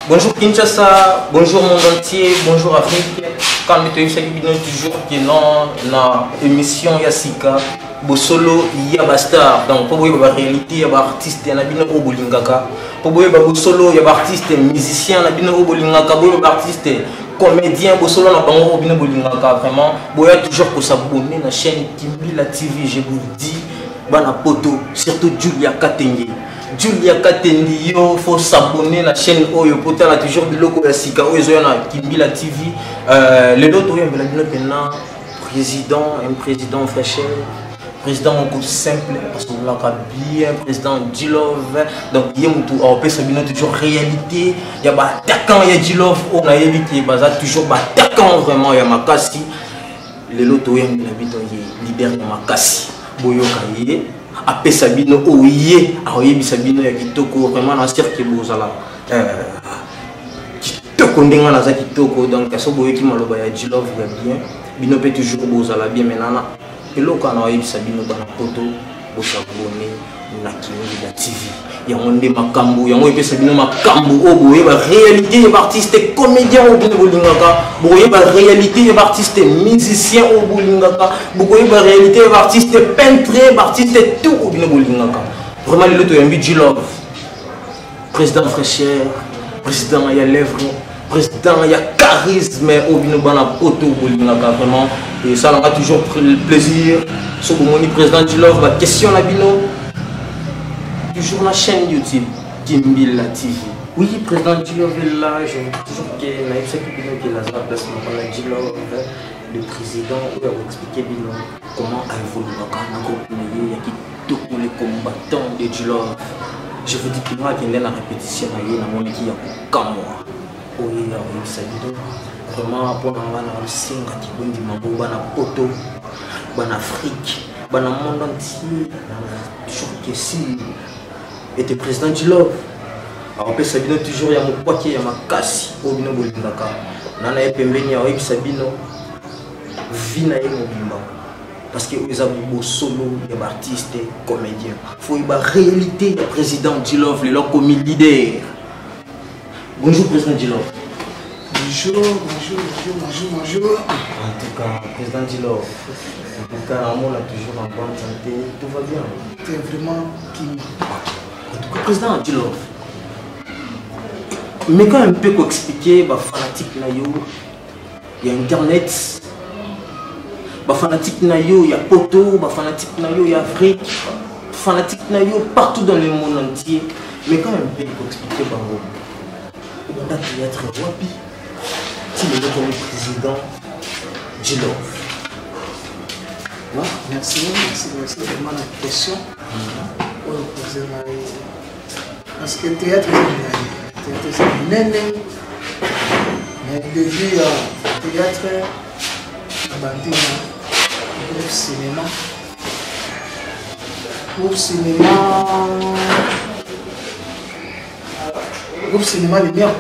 Bonjour Kinshasa, bonjour monde entier, bonjour Afrique. Quand nous sommes toujours qui dans la émission Yassika, Bosolo Yabastar. Donc pour vous la réalité, il y a des artistes qui sont au Bolingaka. Pour vous Bosolo, il y a des artistes musiciens qui sont au Bolingaka. Pour vous artistes comédiens, Bosolo na bango au Bolingaka. Vraiment, vous pouvez toujours s'abonner à la chaîne Kimbila TV. Je vous dis, bana poto, surtout Julia Katenge. Julia Katendi, il faut s'abonner à la chaîne Oyo pour avoir toujours de l'eau à Sika, Kimbila TV. Le lot, maintenant, président, un président fraîcheur, président beaucoup simple, parce qu'on l'a bien, président Djilov. Donc, il y a toujours réalité. Il y a des attaquants, il y a Djilov, on a évité, il y a toujours des attaquants vraiment, il y a Makassi. Le lot, il y a libéré Makassi. Boyokaye. Après Sabino Oye, Aoye Sabino Yakitoko, vraiment dans cercle Bozala. Kitoko Ndenga Naza Kitoko, donc à ce boye qui m'a l'obaya Djilov bien, Bino peut toujours Bozala bien maintenant. Et là, quand Aoye Sabino dans la photo, Bosabone, Nakini TV. Il y a un des Makambo, il y a un Sabino Makambo, Oboye, réalité, il y a artiste comédien au Bolingaka, Boye, réalité, il y a artiste musicien au Bolingaka, Boye, réalité, il y a artiste peintre, artiste tout au Bolingaka. Vraiment, le lot est un Djilov. Président fraîcheur, président, il y a lèvres, président, il y a charisme au Bolingaka, vraiment. Et ça, on a toujours le plaisir. Sur le président Djilov, la question la Bino. Toujours la chaîne YouTube, Kimbila TV. Oui, président Djilov est là, je veux toujours que Naïfsa Kibino qui est là, place Djilov, le président, il va vous expliquer comment évolue le groupe, il y a qui tous les combattants de Djilov. Je vous dis que moi, qui est la répétition, il y a un moment qui est comme moi. Oui, il y a un salut. Vraiment, pour nous, on a un signe qui est bon, on a un poteau, on a un Afrique, on a un monde entier, toujours que si. Et le président Djilov. Alors, Sabino toujours, il y a mon poitier, il y a ma casse au bino bolingaka. Nana et Pembeni, il y a Sabino. Vina et Mobimba. Parce que les abou solo, les artistes, comédiens. Il faut une réalité, le président Djilov, le comme leader. Bonjour, président Djilov. Bonjour. En tout cas, président Djilov. En tout cas, on a toujours en bonne santé. Tout va bien. C'est vraiment qui. En tout cas, président Djilov, mais quand un peu expliquer, les fanatiques, il y a Internet, les fanatiques, il y a Poto, les fanatiques, il y a Afrique, les fanatiques, partout dans le monde entier. Mais quand un peu expliquer, on a théâtre Wapi, si le président Djilov. Merci vraiment la question. Parce que le théâtre c'est un néné. Mais début, le théâtre, groupe cinéma lumière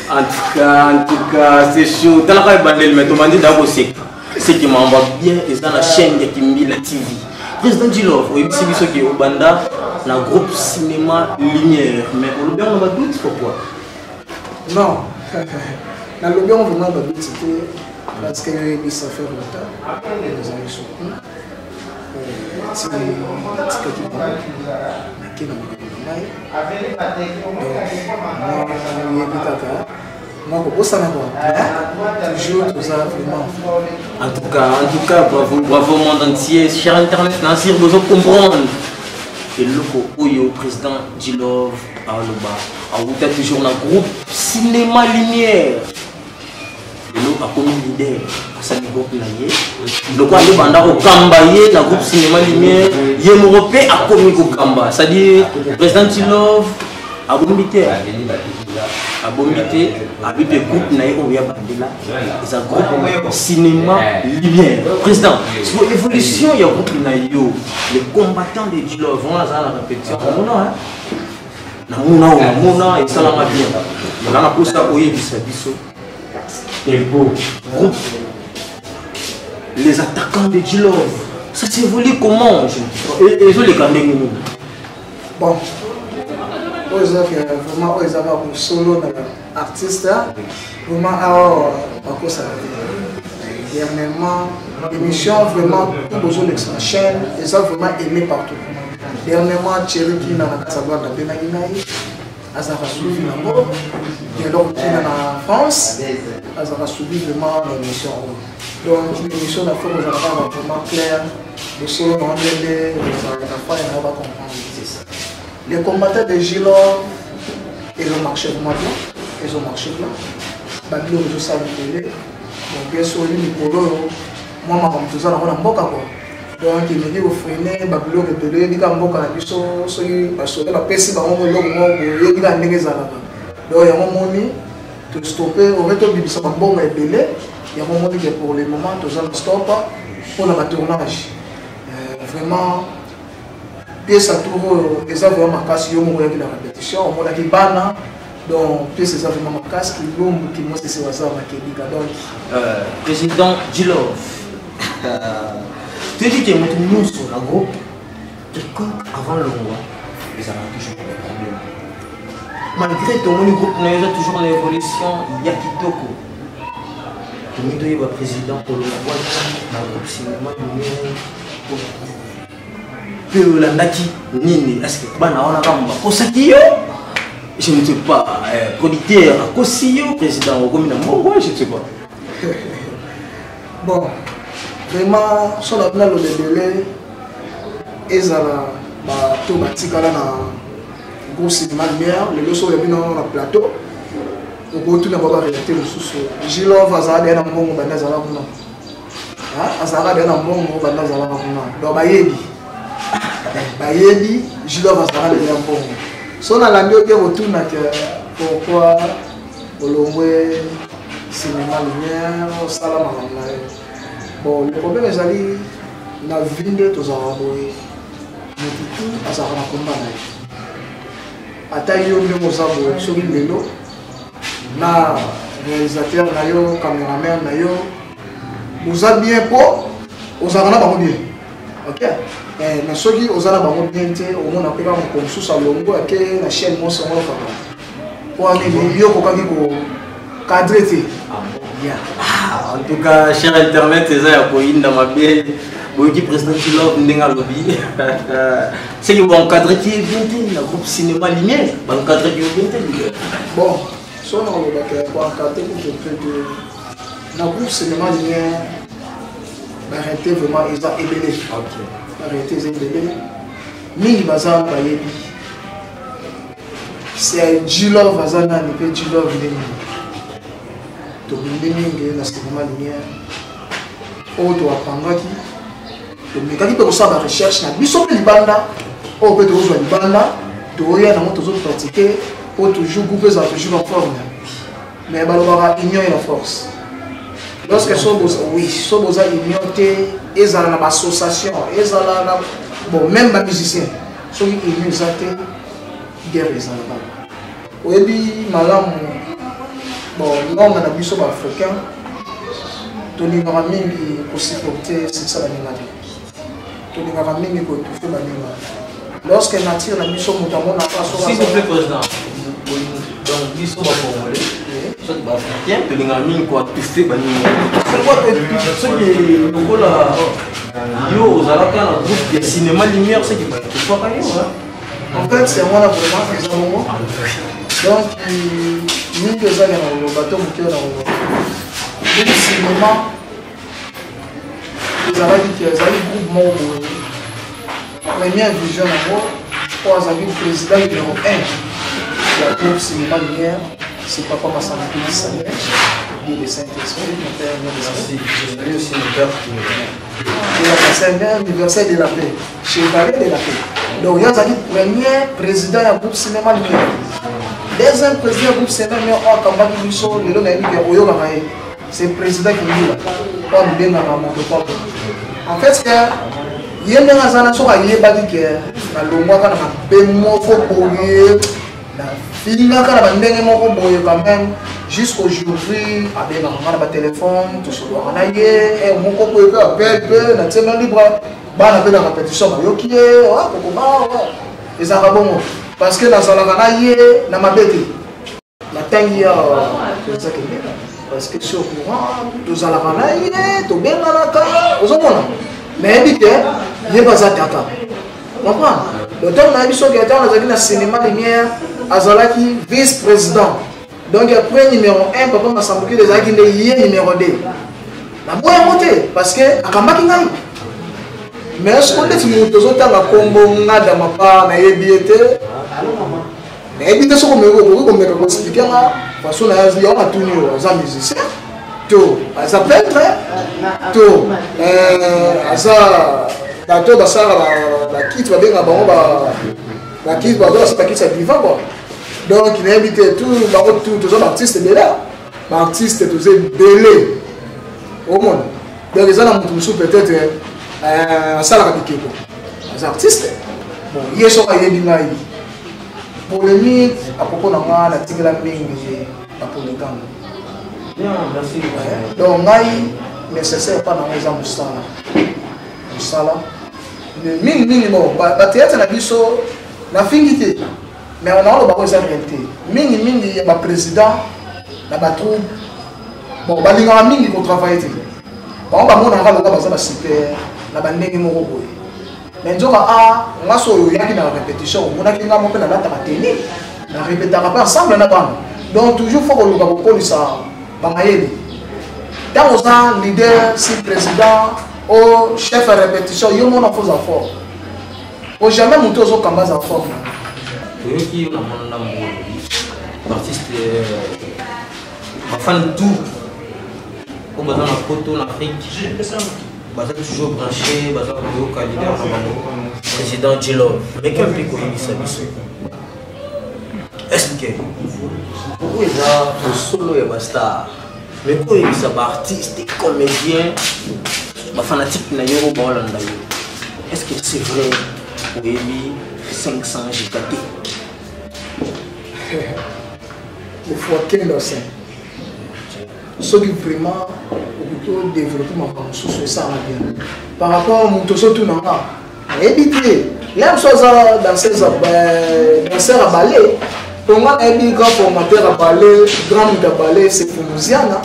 quoi. En tout cas, c'est chaud. Dans la bandelle, mais tu m'as dit d'abord c'est qui m'envoie bien et dans la chaîne de Kimbila TV. Président Djilov, c'est ce qui est au Banda, dans le groupe cinéma lumière. Mais au Lobby, on va doute pourquoi? Non, dans le Lobby, on va doute, c'était parce que ça fait longtemps, nous avons soutenu. En tout cas, bravo monde entier, cher internet, Nassir, vous comprendre. Et le président Djilov, vous êtes toujours dans le groupe cinéma lumière. Et le comme leader, ça dit groupe là. Le quoi le banda au Kamba dans le groupe cinéma lumière, il est européen à commis au Kamba. C'est-à-dire président Djilov a bombité. A bombité, a vu des groupes naïs au Yabandela. C'est un groupe cinéma lumière. Président, sur l'évolution, il y a un groupe naïs. Les combattants de Djilov vont à la répétition. Namuna, et ça l'a bien. On a pour ça, oye, bisabiso. Et beau groupe. Les attaquants de Djilov. Ça s'évolue comment? Et je les gardé. Bon, Vraiment, ils avaient un solo artiste, vraiment, à cause de dernièrement, l'émission, vraiment, tout besoin de sa chaîne, ils ont vraiment aimé partout. Dernièrement, Thierry qui n'a pas savoir la Benaginaï, Azara suivi là-bas, et donc qui est en France, Azara suivi vraiment l'émission. Donc, l'émission a fait aux enfants vraiment clair, le solo dans les enfants, ils vont comprendre. Les combattants de Gilo, ils ont marché vraiment bien, ils ont marché bien. Babylone, je sais le bon, bien sûr, Nicolo, moi, je suis tout ça dans la boca. Donc, il me dit au freiner, Babylone, il me dit que je suis parce que la PC, donc, il y a un donc, il y a un moment, tu stoppes, au retour du Bissau, il y a un moment que pour le moment, tu as stop pour le tournage. Vraiment, pièce à tout, ils ont vraiment cassé la répétition, on a dit bana, donc pièce ils ont vraiment cassé, qui m'a dit que c'est président Djilov, tu dis que nous sommes un groupe qui compte avant le mois, ils ont toujours des problèmes. Malgré tout le groupe, nous avons toujours l'évolution, il y a Kitoko. Tout le monde est président pour le mois, dans le groupe cinéma, que la Naki Nini, est-ce que je ne sais pas, producteur, président, je ne sais pas. Bon, vraiment, sur la plan de délai, ils ont tout bâti dans le groupe cinéma lumière, les deux sont venus dans le plateau. Au retour, on va arrêter le sous-sol. Gilov, Azara, il y a un bon moment, Azara, il y a un bon moment, donc, Bayebi, Gilov Azara, il y a un bon moment. Si on a la mieux, on retourne pourquoi on le cinéma lumière, salam. Bon, le problème est que la ville de tous les Arabes, mais tout Azara combat. Atayo de Mozambique, sur le vélo, na réalisateur, na yo, caméraman, na yo, vous avez bien pour, vous avez bien. Ok? Mais ceux qui ont bien été, au moins, on a comme sous le longo, la chaîne, moi, c'est moi, pour aller mieux pour cadrer. En tout cas, cher Internet, c'est ça, pour une dans ma vie. Vous dites président Djilov, Ndenga Lobby. C'est que vous encadrez qui est bien, le groupe cinéma lumière, vous encadrez qui est bien. Bon, si on a encadré le groupe cinéma lumière, arrêtez vraiment, ils ont ébélé. Arrêtez les ébélés. Mingi Bazar Bayebi. C'est Djilov Azana, il peut Djilov Ndenga. Donc, Ndenga, la cinéma lumière. Auto à Pangaki. Donc, quand il peut faire la recherche, il y a des banda, on peut toujours jouer des banda, il y a toujours pratiquer, pour toujours grouper, ça toujours en forme. Mais il y a une force. Lorsque oui, si vous avez une ils ont une association, ils ont bon, même les musiciens, ceux qui ont une guerre, ils ont oui, madame, bon, l'homme a mis sur l'Africain, Tony Raming pour supporter c'est ça la maladie. Tony Raming pour tout faire la maladie. Lorsque la nature a mis sur mon tamon, n'a pas sur la. S'il vous plaît, président, donc, ils sont pas congolais. Soit africain, Tony Raming pour tout faire la maladie. C'est quoi ce qui est là? Yo, vous avez un groupe de cinéma lumière, c'est qui va être fort à en fait, c'est moi là vraiment, c'est un moment. Donc, nous que ça, dans le bateau, nous dans le cinéma, ils avaient dit qu'ils avaient un groupe mort. Première vision en gros, pour avoir le président numéro 1 du groupe cinéma lumière, c'est Papa Massamba Samuel, Dieu de Saint-Esprit, mon père, merci. Je suis aussi mon père qui c'est un anniversaire de la paix, chevalier de la paix. Donc, il y a le premier président du groupe cinéma lumière. Deuxième président du groupe cinéma lumière, c'est le président qui dit là. En fait, il y a des gens qui ont dit que quand même, jusqu'aujourd'hui, avec un téléphone, tout ce qu'on a dit, et mon copain peut appeler, libre, la répétition, ils ont parce que nazalaka na ye na mabete natangi ya parce que sur courant tozalaka na ye tobenganaka ozomona nayebi te ye baza tata comprendre le temps nayebi soki ata nazalaki na cinéma lumière azalaki vice-président donc après numéro 1 papa Masambuki ezalaki nde ye numéro 2 naboya yango te parce que akambaki ngai mais soki ndeti moto ozotanga kombo ngada mapa nayebi ye te nayebi te soki okoki komeka koexplike nga façon yango atuni oyo aza musicien to aza peintre to aza bato basala bakiti babengaka bango bakiti bazolasa bakiti ya divan kua donc nayebi te tout bango tout toza baartiste ebele baartiste toza ebele omona donc eza na moto mosusu peut-être asalaka bikeko aza artiste bon ye soki ayebi ngai polémique apropos na nga natikela mingi bapolekanga donc ngai nécessaire mpa nango eza mosala mingi bon bateatre na biso nafingi te mais naoloba ngo eza réalité mingi ya baprésident na batroupe bon balingaka mingi kotravaille te bango bamonaka loka baza basuper na bandenge moko boye mais nzoka nga so oyo oyaki na répétition omonaki nga mo mpe nalataka teni na répétaka mpe ensemble na bana donc toujours faut koluka kokolisa bamayeli ntango oza leader si président o chef ya répétition yo mona faux effort o jamais moto ozokamba za forme toyoki na mona mbo artiste bafan tout oyo baza na poto na afrique baza toujours branché baza koyoka leader na bango président Djilov meke mpe koyebisa biso estce oyo eza mosolo ya bastar mais koyebisa baartiste comédien bafanatique na yo oyo baolanda yo est-ce que c'est vrai oyebi 500 gkt il faut atteindre ça soki vraiment okoki développer makambo mosusu esala bien par rapport moto ozotuna nga nayebi te lem so aza danseur ya ballet ponga nayebi grand formateur ya ballet grand moto ya ballet c'est Fumuziana.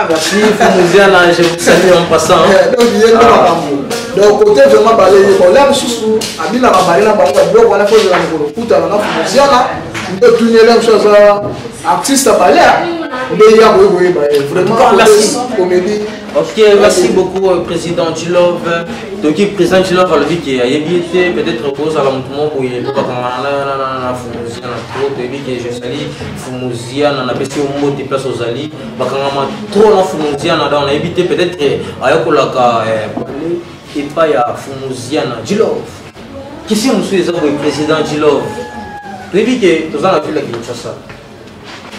Merci Fumuziana, je vous salue en passant donc ye nde makambo donc côté vraiment ballet ye bon lem susu abinaka ballet na bango ya biloko wana fozela mokolo kutana na Fumuziana nde tuni lem so aza artiste ya ballet ok, merci beaucoup président Djilov. Donc président Djilov a le dit qu'il y a été peut-être cause à l'entourement pour y pas je salue Fumuziana, on a baissé au mot de place aux alliés. Bakangama trop na Fumuziana, on a évité peut-être Ayakolaka et pas ya Fumuziana Djilov. Qu'est-ce que monsieur le président Djilov? Tu as dit que tu as vu la Kinshasa.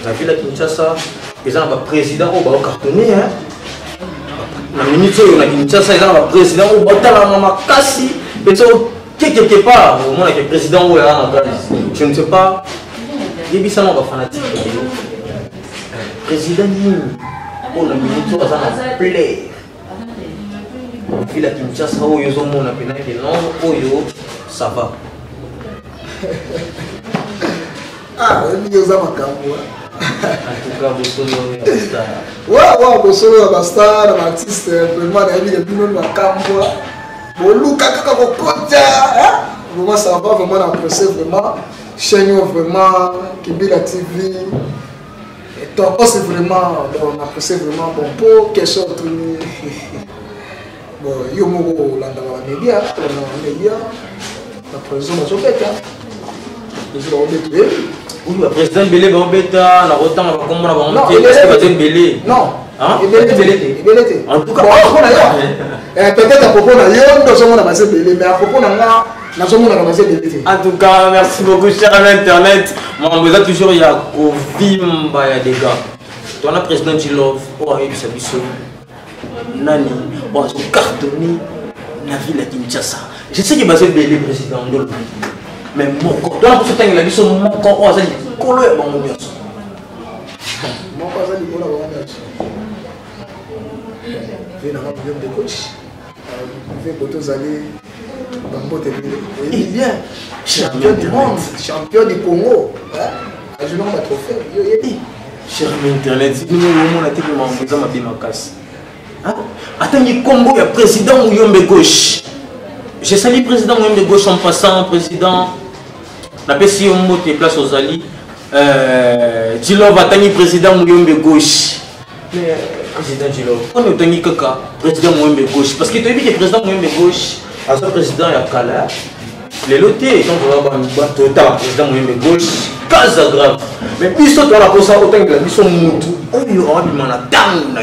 La ville de Kinshasa, ils ont un président qui a cartonné. La minute où on a Kinshasa, ils ont un président qui a cartonné. Quelque part, au moment où le président je ne sais pas, il y a un fanatique. Le président, on a une minute où on a play. La ville de Kinshasa, où ils ont un pénal, ça va. Il y a un Ouais, bosolo ya bastar na artiste vraiment nayebi ke bino makambwa boluka kaka kokota vraiment ça va vraiment na apprécier vraiment chaîne vraiment Kibila TV et donc c'est vraiment on apprécie vraiment bon pour question tuni bon yo moko landa ba média la président mazopeta ils ont obété. Oui, le président Belé va embêter, la rotan va comment on va monter parce que va être Belé. Non. Hein? Il Belé. En tout cas, peut-être à propos de Yon, nous sommes à Belé, mais à propos de Nga, nous sommes à Belé. En tout cas, merci beaucoup, cher ami Internet. Moi, vous êtes toujours, il y a Kovimba, il y a des gars. Toi, le président Djilov, on a eu sa biseau. Nani, on a cartonné la ville de Kinshasa. Je sais qu'il va être Belé, président. Mais mon corps, toi, pour ce temps, il a dit son mon corps, on a dit, qu'on le bon bien. Mon corps, ça dit, on a bon bien. Je vais dans un de coach. Je vais pour tous aller Il est bien. Champion du monde, champion du Congo. Je n'ai pas trophée. Cher Internet, si nous avons la télé, nous avons ma casse. Attends, il y a Congo, il y a président Mouyombe Gauche. J'ai sali président Mouyombe Gauche en passant, président. La PCO Mote place aux alliés. Djilov attend président Mouyombe Gauche. Mais président Djilov, on est au Kaka, président Mouyombe Gauche. Parce que tu as vu que le président Mouyombe Gauche, à ce président, il y a Kala. Les lotés, quand on va voir le président Mouyombe Gauche, cas grave. Mais puis, si on a posé autant que la mission Moutou, on y aura du mal à tang.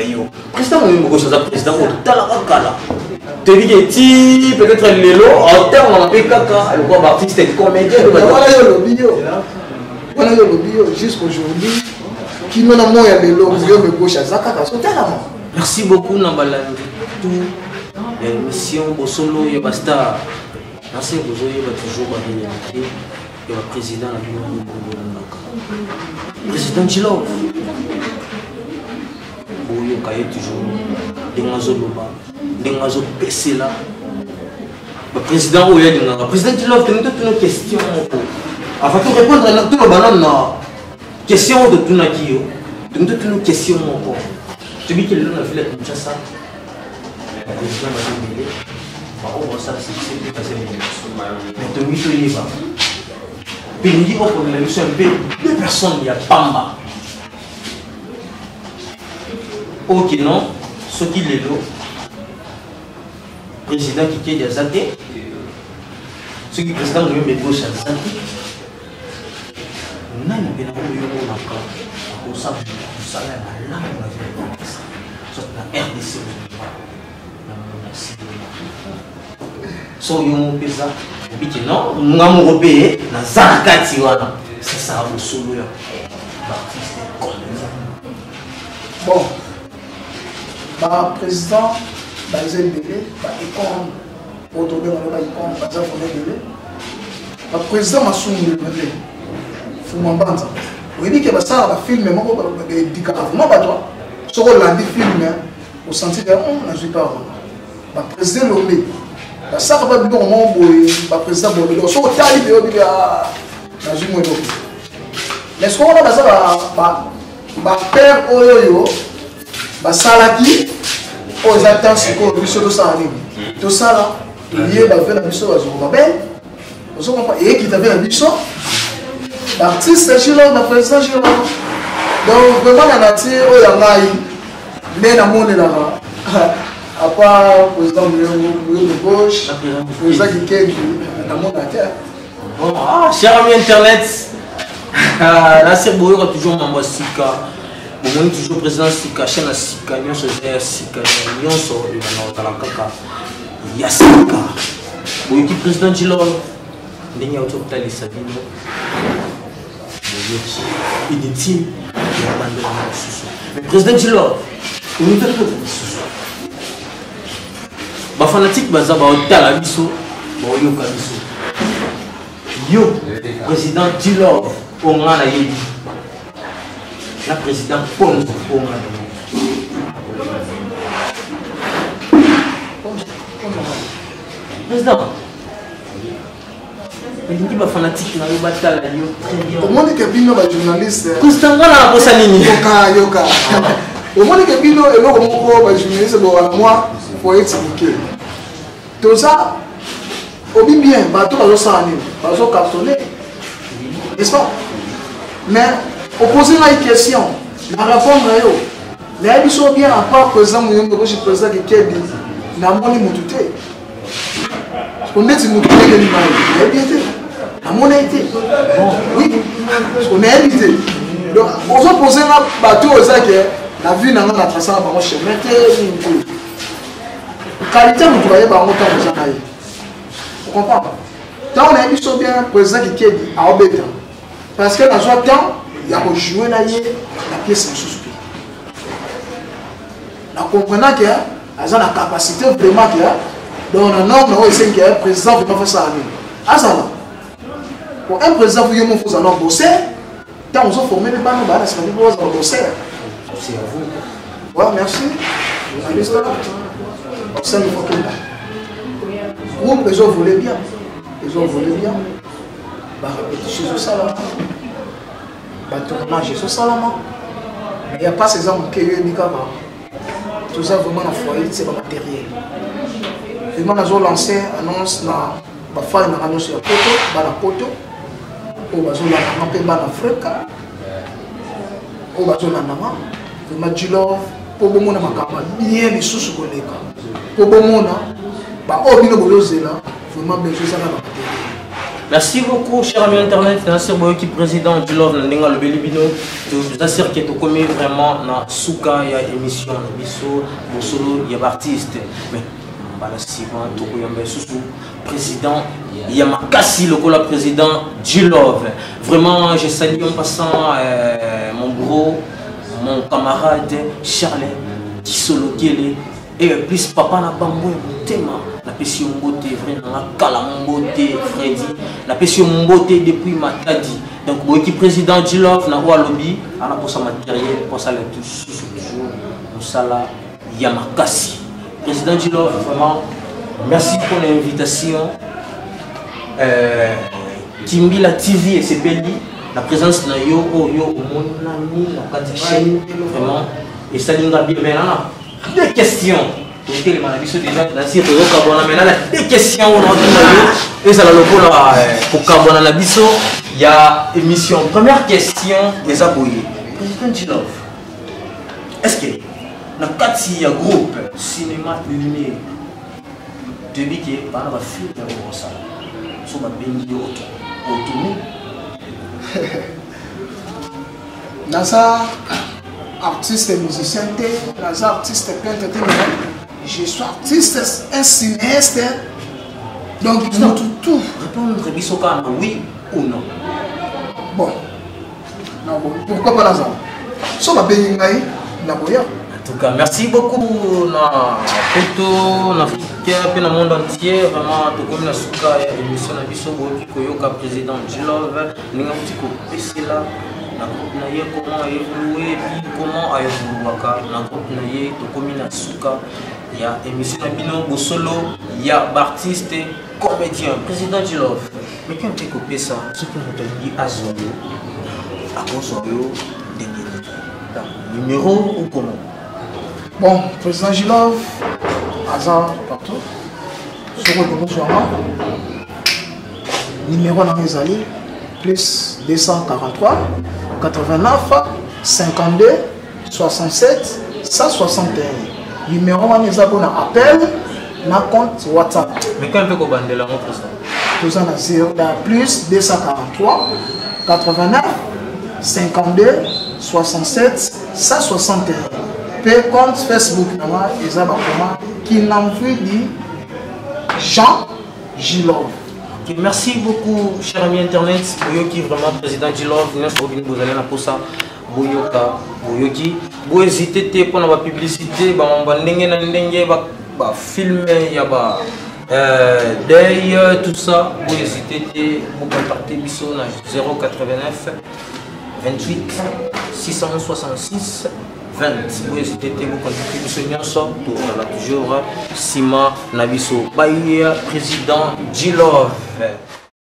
Président Mouyombe Gauche, c'est un président au Talakala. Tu dis que peut-être les lots, en termes, on a fait Kaka, le quoi, artiste et comédien. On a eu le bio jusqu'aujourd'hui. Qui nous a moins les lots, Mouyombe Gauche à Zakaka, c'est tellement. Merci beaucoup, Nambala. Tout l'émission Bosolo et Basta. Merci beaucoup, il va toujours réalité. Il y a le président de la président Djilov. Il y a toujours des Mazoloba, des Mazo PC là. Le président le président Djilov, tu as toutes nos questions. Avant de répondre à toutes nos bananes, questions de tout Nakio. Tu as toutes nos questions. Tu dis qu'il est dans la ville de Kinshasa. Le président m'a dit on va ça, c'est plus facile. Mais tu as mis le livre. Puis il dit pour la mission deux personnes, il y a Pamba. Ok, non, ce qui est là, président qui est Zate, ce qui est président de Gauche à Zate, nous avons bien pour ça, la langue, la RDC. So yon pesa biki non ngamu robé na zakati wana c'est ça au solo ya artiste bon ba président ba ZDB ba icône autour de la icône ba ça fondé bébé ba président Massoumi le bébé Fumambanda oui dit que ba ça ba film mais moko ba dikavement ba toi so ko landi film au senti que on n'a pas ba président Lomé ça va bien au moment où le président Bolivie so tali de bi a na jumo do mais ce qu'on a ça ba père oyoyo ba salaki aux attentes ko biso do ça ni to ça là lié ba fait la biso ba zo ba ben on se comprend et qui t'avait la biso l'artiste Djilov le président Djilov donc vraiment la nature o ya ngai mais na monde là à part le président de gauche, le président qui est dans le monde à terre. Bon, cher ami Internet, là c'est beau, il y a toujours Mambo Sika. On est toujours président Sika, chaîne à Sika, nous sommes Sika, nous sommes dans la Kaka. Il y a Sika. Pour l'équipe président Djilov, il y a autour de Sabino. Il est team, il y a abandonné le sous. Mais président Djilov, il nous fait le sous. Les fanatiques baza ba otala biso ba oyoka biso yo président Djilov onga na yebi la président Pongo onga président mais ba fanatique na yo batala yo très bien comment dit que bino ba journaliste président ngala na posa nini yoka comment dit que bino eloko moko ba journaliste bo moi pour expliquer tout ça au bien bateau bazo sani bazo cartonné n'est-ce pas mais opposer une question la répondre yo les biso bien à part président Mouyombe Gauche président qui est na moni mutute on est mutute de l'image bien été na moni été oui on est invité donc on se poser un bateau ça que la vie n'a pas tracé par chemin qualité vous voyez par mon temps vous en avez vous comprenez tant on a vu ça bien président qui est à Obeta parce que dans ce temps il y a joué la pièce en sous la comprenant que a la capacité vraiment que dans un homme on essaie que président peut pas faire ça à lui à ça pour un président vous y faut alors bosser quand on se former les bancs là c'est pas pour bosser c'est à vous ouais merci c'est le faut groupe, ils ont volé bien. Ils ont volé bien. Bah, répétition au salama. Bah, tournage au salama. Mais il n'y a pas ces hommes qui ont tout ça vraiment dans le foyer, c'est pas matériel. Vraiment, ils ont lancé annonce dans la faille, dans l'annonce sur la poto, où ils ont lancé dans l'Afrique, où ils ont lancé vraiment du love, pour le monde bien les sous collègues. Pour le monde, bah, au milieu de l'osé là, vraiment bien joué ça dans la matériel. Merci beaucoup, cher ami internet. Nassir Boyoki, président du Love Nandenga le Belibino. Nassir qui est au commis vraiment dans Souka, il y a émission, Bisso, Bosolo, il y a artiste. Mais Balasima, Tokoyambe Soussou, président Yamakasi, le cola président du Love. Vraiment, je salue en passant mon bro, mon camarade Charles, Tisolo Kele, et plus papa n'a pas moins tellement. La passion beauté, vraiment, Kalamboté, Freddy, la passion beauté depuis Matadi. Donc, Boyoki président du Love, na roi lobby, on a pour sa matériel, pour ça, tous toujours, Moussala Yamakasi. Président du Love, vraiment, merci pour l'invitation. Timbi la TV et c'est Belli, la présence de Yo, mon ami, la chaîne, vraiment, et ça nous a bien maintenant. Deux questions. Des questions et ça pour Carbona Nabiso, il y a émission. Première question des abonnés. Président du Love, est-ce que dans le cadre de groupe cinéma lumière de Biké, on va faire de ça. On va bien autour. Dans ça, artiste et musicien, dans ça, artiste et peintre, je suis artiste, un cinéaste, donc tout. Répondre oui ou non. Bon, non, bon. Pourquoi pas ça? Ça va bien na boya. En tout cas, merci beaucoup na Poto, na Afrique, dans le monde entier. Vraiment, tout comme na Souka, émission na biso Boyoki Koyoka, président du Love, ninga mutiko pesela. Comment évoluer, comment évoluer, na groupe naye, tout comme na Souka. Il y a émission Bino Bosolo, il y a artiste, comédien, président du Love. Mais quand tu coupé ça, ce qu'on a dit à Zoyo, à Zoyo, numéro ou comment? Bon, président du Love, hasard partout. Sur le numéro dans les alliés, plus 243 89 52 67 161. Numéro on les abonnés appel na compte WhatsApp. Mais quand on peut bander la montre ça. Tout ça na 0 plus 243 89 52 67 161. Pe compte Facebook na moi ils abonnent qui n'envoie dit Jean Gilov. Okay, merci beaucoup cher ami internet. Boyoki vraiment président du Love, vous allez la pour ça. Boyoka, Boyoki. Vous hésitez pour la publicité, filmer, il y a tout ça. Vous hésitez, vous contactez Bisso 089 28 666 20. Vous hésitez, vous contactez Bisso toujours Sima Nabiso Baye, président du Love.